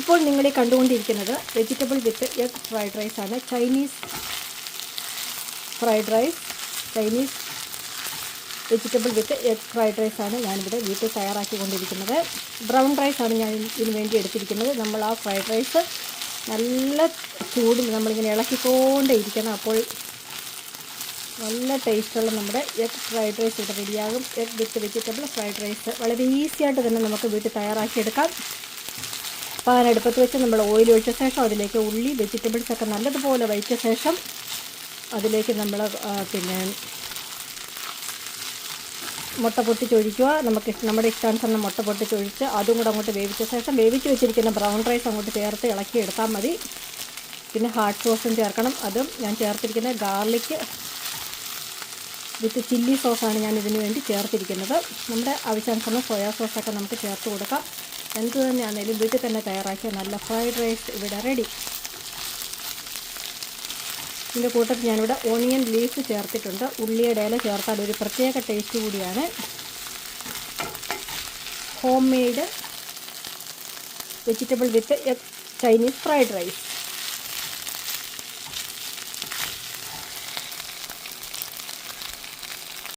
ഇപ്പോൾ നിങ്ങൾ കണ്ടുകൊണ്ടിരിക്കുന്നത് vegetable with egg fried rice ആണ്. Chinese fried rice, Chinese vegetable with egg fried rice ആണ് ഞാനിവിടെ വീട്ടിൽ തയ്യാറാക്കിക്കൊണ്ടിരിക്കുന്നത്. ബ്രൗൺ റൈസാണ് ഞാൻ ഇതിന് വേണ്ടി എടുത്തിരിക്കുന്നത്. നമ്മൾ ആ ഫ്രൈഡ് റൈസ് നല്ല ചൂടിൽ നമ്മളിങ്ങനെ ഇളക്കിക്കൊണ്ടേ ഇരിക്കണം. അപ്പോൾ നല്ല ടേസ്റ്റുള്ള നമ്മുടെ എഗ് ഫ്രൈഡ് റൈസ് ഇവിടെ റെഡിയാകും. എഗ് വിത്ത് വെജിറ്റബിൾ ഫ്രൈഡ് റൈസ് വളരെ ഈസിയായിട്ട് തന്നെ നമുക്ക് വീട്ടിൽ തയ്യാറാക്കിയെടുക്കാം. പാൻ അടുപ്പത്ത് വെച്ച് നമ്മൾ ഓയിൽ ഒഴിച്ച ശേഷം അതിലേക്ക് ഉള്ളി, വെജിറ്റബിൾസൊക്കെ നല്ലതുപോലെ വഴറ്റിയ ശേഷം അതിലേക്ക് നമ്മൾ മുട്ട പൊട്ടിച്ചൊഴിക്കുക. നമ്മുടെ ഇഷ്ടാനുസരണം മുട്ട പൊട്ടിച്ചൊഴിച്ച് അതും കൂടെ അങ്ങോട്ട് വേവിച്ച ശേഷം വേവിച്ച് വെച്ചിരിക്കുന്ന ബ്രൗൺ റൈസ് അങ്ങോട്ട് ചേർത്ത് ഇളക്കി എടുത്താൽ മതി. പിന്നെ ഹാട്ട് സോസും ചേർക്കണം. അതും ഞാൻ ചേർത്തിരിക്കുന്നത് ഗാർലിക് വിത്ത് ചില്ലി സോസാണ് ഞാൻ ഇതിന് വേണ്ടി ചേർത്തിരിക്കുന്നത്. നമ്മുടെ ആവശ്യാനുസരണം സോയാ സോസൊക്കെ നമുക്ക് ചേർത്ത് കൊടുക്കാം. എന്ത് തന്നെയാണെങ്കിലും വീട്ടിൽ തന്നെ തയ്യാറാക്കിയ നല്ല ഫ്രൈഡ് റൈസ് ഇവിടെ റെഡി. ഇതിൻ്റെ കൂട്ടത്തിൽ ഞാനിവിടെ ഓണിയൻ ലീഫ് ചേർത്തിട്ടുണ്ട്. ഉള്ളിയുടെ ഇല ചേർത്താൽ ഒരു പ്രത്യേക ടേസ്റ്റ് കൂടിയാണ്. ഹോം മെയ്ഡ് വെജിറ്റബിൾ വിത്ത് ചൈനീസ് ഫ്രൈഡ് റൈസ്.